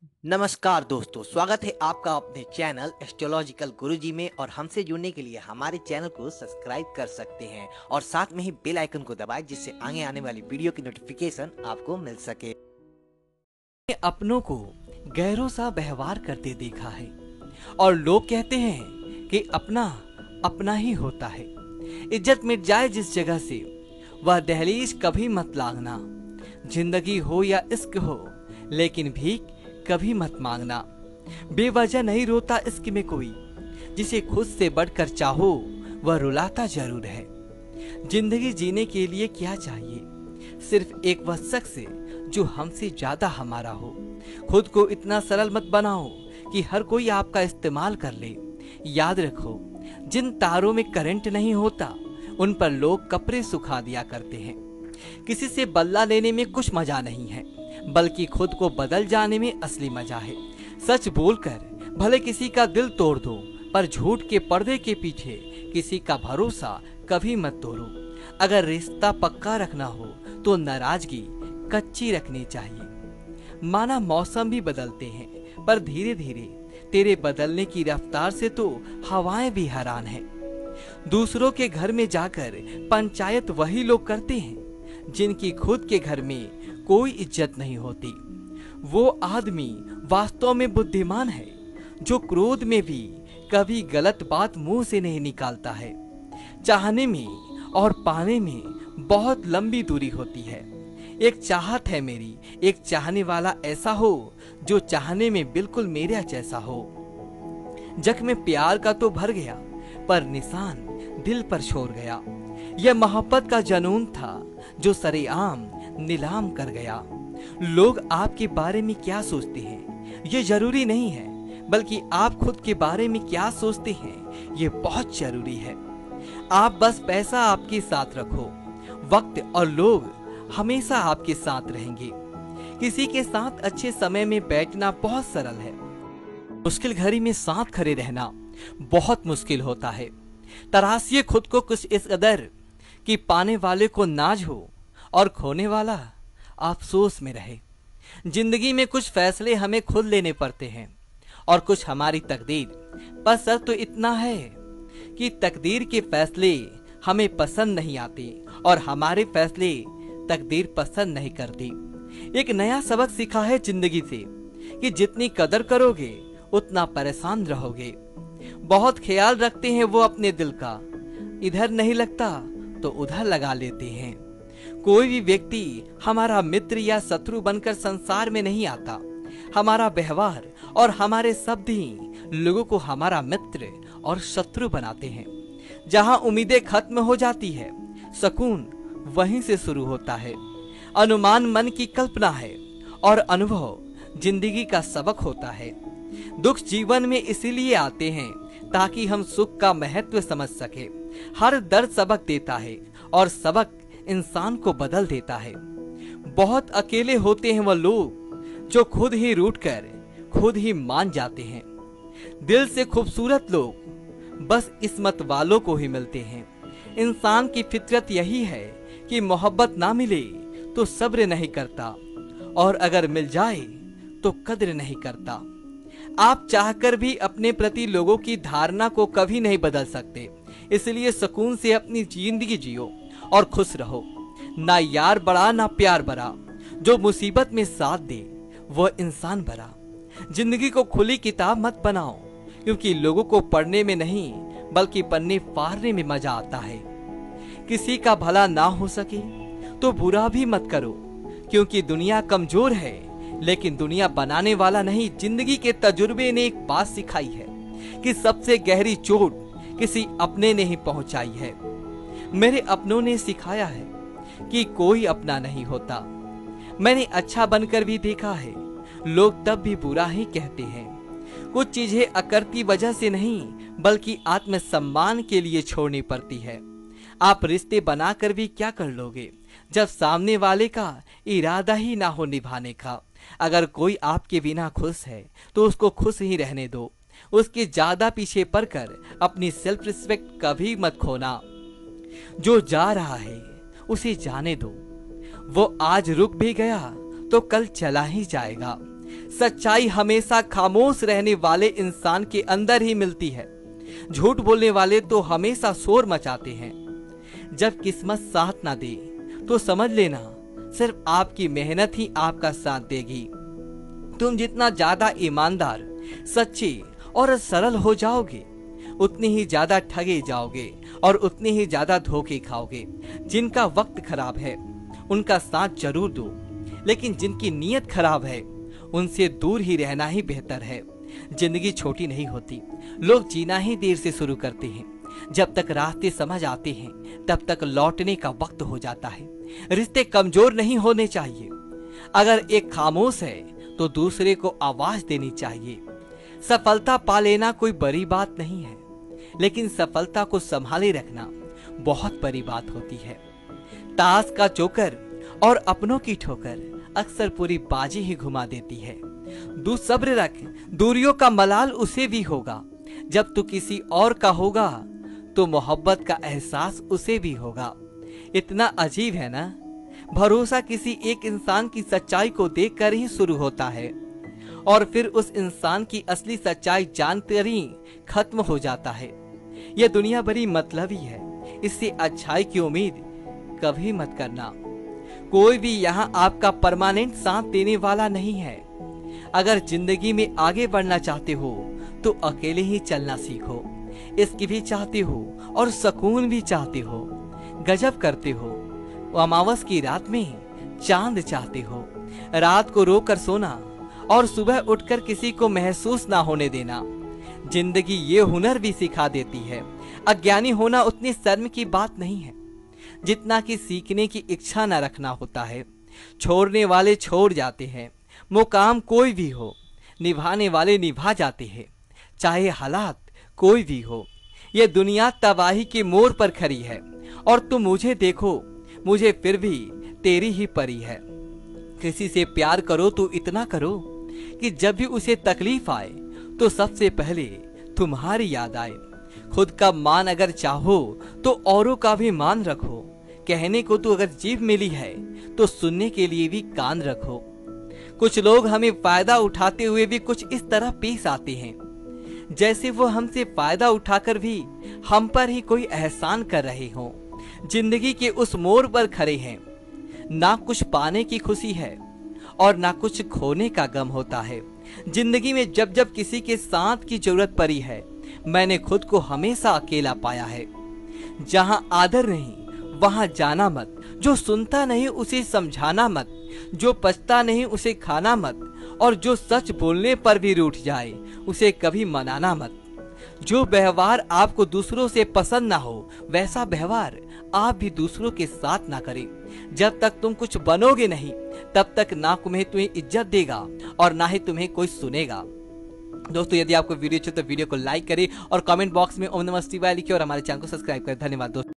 नमस्कार दोस्तों, स्वागत है आपका अपने चैनल एस्ट्रोलॉजिकल गुरुजी में। और हमसे जुड़ने के लिए हमारे चैनल को सब्सक्राइब कर सकते हैं और साथ में ही बेल आइकन को दबाएं, जिससे आगे आने वाली वीडियो की नोटिफिकेशन आपको मिल सके। अपनों को गैरों सा व्यवहार करते देखा है और लोग कहते हैं कि अपना अपना ही होता है। इज्जत मिट जाए जिस जगह से, वह दहलीज कभी मत लागना। जिंदगी हो या इश्क हो, लेकिन भीख कभी मत मांगना। बेवजह नहीं रोता इश्क में कोई, जिसे खुद से बढ़कर चाहो वह रुलाता जरूर है। जिंदगी जीने के लिए क्या चाहिए? सिर्फ एक वह शख्स जो हमसे ज्यादा हमारा हो। खुद को इतना सरल मत बनाओ कि हर कोई आपका इस्तेमाल कर ले। याद रखो, जिन तारों में करंट नहीं होता उन पर लोग कपड़े सुखा दिया करते हैं। किसी से बदला लेने में कुछ मजा नहीं है, बल्कि खुद को बदल जाने में असली मजा है। सच बोलकर भले किसी का दिल तोड़ दो, पर झूठ के पर्दे के पीछे किसी का भरोसा कभी मत तोड़ो। अगर रिश्ता पक्का रखना हो तो नाराजगी कच्ची रखनी चाहिए। माना मौसम भी बदलते हैं, पर धीरे धीरे तेरे बदलने की रफ्तार से तो हवाएं भी हैरान हैं। दूसरों के घर में जाकर पंचायत वही लोग करते हैं जिनकी खुद के घर में कोई इज्जत नहीं होती। वो आदमी वास्तव में बुद्धिमान है जो क्रोध में भी कभी गलत बात मुंह से नहीं निकालता है। चाहने में और पाने में बहुत लंबी दूरी होती है। एक चाहत है मेरी, एक चाहने वाला ऐसा हो जो चाहने में बिल्कुल मेरे जैसा हो। जख्म प्यार का तो भर गया, पर निशान दिल पर छोड़ गया। यह मोहब्बत का जनून था जो सरेआम नीलाम कर गया। लोग आपके बारे में क्या सोचते हैं ये जरूरी नहीं है, बल्कि आप खुद के बारे में क्या सोचते हैं ये बहुत जरूरी है। आप बस पैसा आपके साथ रखो, वक्त और लोग हमेशा आपके साथ रहेंगे। किसी के साथ अच्छे समय में बैठना बहुत सरल है, मुश्किल घड़ी में साथ खड़े रहना बहुत मुश्किल होता है। तराशिए खुद को कुछ इस कदर कि पाने वाले को नाज हो और खोने वाला अफसोस में रहे। जिंदगी में कुछ फैसले हमें खुद लेने पड़ते हैं और कुछ हमारी तकदीर। पर सच तो इतना है कि तकदीर के फैसले हमें पसंद नहीं आते और हमारे फैसले तकदीर पसंद नहीं करती। एक नया सबक सीखा है जिंदगी से कि जितनी कदर करोगे उतना परेशान रहोगे। बहुत ख्याल रखते हैं वो अपने दिल का, इधर नहीं लगता तो उधर लगा लेते हैं। कोई भी व्यक्ति हमारा मित्र या शत्रु बनकर संसार में नहीं आता। हमारा व्यवहार और हमारे शब्द ही लोगों को हमारा मित्र और शत्रु बनाते हैं। जहां उम्मीदें खत्म हो जाती है, सुकून वहीं से शुरू होता है। अनुमान मन की कल्पना है और अनुभव जिंदगी का सबक होता है। दुख जीवन में इसीलिए आते हैं ताकि हम सुख का महत्व समझ सके। हर दर्द सबक देता है और सबक इंसान को बदल देता है। बहुत अकेले होते हैं वह लोग जो खुद ही रूठ कर खुद ही मान जाते हैं। दिल से खूबसूरत लोग बस किस्मत वालों को ही मिलते हैं। इंसान की फितरत यही है कि मोहब्बत ना मिले तो सब्र नहीं करता, और अगर मिल जाए तो कद्र नहीं करता। आप चाहकर भी अपने प्रति लोगों की धारणा को कभी नहीं बदल सकते। इसलिए सुकून से अपनी जिंदगी जियो और खुश रहो। ना यार बड़ा ना प्यार बड़ा, जो मुसीबत में साथ दे वह इंसान बड़ा। जिंदगी को खुली किताब मत बनाओ, क्योंकि लोगों को पढ़ने में नहीं बल्कि पन्ने फाड़ने में मजा आता है। किसी का भला ना हो सके तो बुरा भी मत करो, क्योंकि दुनिया कमजोर है लेकिन दुनिया बनाने वाला नहीं। जिंदगी के तजुर्बे ने एक बात सिखाई है कि सबसे गहरी चोट किसी अपने ने ही पहुंचाई है। मेरे अपनों ने सिखाया है कि कोई अपना नहीं होता। मैंने अच्छा बनकर भी देखा है, लोग तब भी बुरा ही कहते हैं। कुछ चीजें अकरती वजह से नहीं बल्कि आत्मसम्मान के लिए छोड़नी पड़ती है। आप रिश्ते बनाकर भी क्या कर लोगे जब सामने वाले का इरादा ही ना हो निभाने का। अगर कोई आपके बिना खुश है तो उसको खुश ही रहने दो। उसके ज्यादा पीछे पड़कर अपनी सेल्फ रिस्पेक्ट कभी मत खोना। जो जा रहा है उसे जाने दो। वो आज रुक भी गया तो कल चला ही जाएगा। सच्चाई हमेशा खामोश रहने वाले इंसान के अंदर ही मिलती है। झूठ बोलने वाले तो हमेशा शोर मचाते हैं। जब किस्मत साथ ना दे तो समझ लेना सिर्फ आपकी मेहनत ही आपका साथ देगी। तुम जितना ज्यादा ईमानदार, सच्चे और सरल हो जाओगे, उतनी ही ज्यादा ठगे जाओगे और उतने ही ज्यादा धोखे खाओगे। जिनका वक्त खराब है उनका साथ जरूर दो, लेकिन जिनकी नीयत खराब है उनसे दूर ही रहना ही बेहतर है। जिंदगी छोटी नहीं होती, लोग जीना ही देर से शुरू करते हैं। जब तक रास्ते समझ आते हैं तब तक लौटने का वक्त हो जाता है। रिश्ते कमजोर नहीं होने चाहिए। अगर एक खामोश है तो दूसरे को आवाज देनी चाहिए। सफलता पा लेना कोई बड़ी बात नहीं है, लेकिन सफलता को संभाले रखना बहुत बड़ी बात होती है। ताश का जोकर और अपनों की ठोकर अक्सर पूरी बाजी ही घुमा देती है। तू सब्र रख, दूरियों का मलाल उसे भी होगा। जब तू किसी और का होगा तो मोहब्बत का एहसास उसे भी होगा। इतना अजीब है ना, भरोसा किसी एक इंसान की सच्चाई को देखकर ही शुरू होता है और फिर उस इंसान की असली सच्चाई जानकर ही खत्म हो जाता है। यह दुनिया बड़ी मतलबी है, इससे अच्छाई की उम्मीद कभी मत करना। कोई भी यहाँ आपका परमानेंट साथ देने वाला नहीं है। अगर जिंदगी में आगे बढ़ना चाहते हो तो अकेले ही चलना सीखो। इसकी भी चाहते हो और सुकून भी चाहते हो। गजब करते हो, अमावस की रात में चांद चाहते हो। रात को रोकर सोना और सुबह उठकर किसी को महसूस ना होने देना। जिंदगी ये हुनर भी सिखा देती है। अज्ञानी होना उतनी शर्म की बात नहीं है जितना कि सीखने की इच्छा न रखना होता है। छोड़ने वाले छोड़ जाते हैं, मुकाम कोई भी हो, निभाने वाले निभा जाते हैं, चाहे हालात कोई भी हो। ये दुनिया तबाही के मोड़ पर खड़ी है और तुम मुझे देखो, मुझे फिर भी तेरी ही परी है। किसी से प्यार करो तो इतना करो कि जब भी उसे तकलीफ आए तो सबसे पहले तुम्हारी याद आए। खुद का मान अगर चाहो तो औरों का भी मान रखो। कहने को तो अगर जीभ मिली है तो सुनने के लिए भी कान रखो। कुछ लोग हमें फायदा उठाते हुए भी कुछ इस तरह पेश आते हैं जैसे वो हमसे फायदा उठाकर भी हम पर ही कोई एहसान कर रहे हों। जिंदगी के उस मोड़ पर खड़े हैं, ना कुछ पाने की खुशी है और ना कुछ खोने का गम होता है। जिंदगी में जब जब किसी के साथ की जरूरत पड़ी है, मैंने खुद को हमेशा अकेला पाया है। जहां आदर नहीं वहां जाना मत। जो सुनता नहीं उसे समझाना मत। जो पछता नहीं उसे खाना मत। और जो सच बोलने पर भी रूठ जाए उसे कभी मनाना मत। जो व्यवहार आपको दूसरों से पसंद ना हो वैसा व्यवहार आप भी दूसरों के साथ ना करें। जब तक तुम कुछ बनोगे नहीं तब तक ना तुम्हें इज्जत देगा और ना ही तुम्हें कोई सुनेगा। दोस्तों, यदि आपको वीडियो अच्छी तो वीडियो को लाइक करें और कमेंट बॉक्स में ओम नमः शिवाय लिखें और हमारे चैनल को सब्सक्राइब करें। धन्यवाद दोस्तों।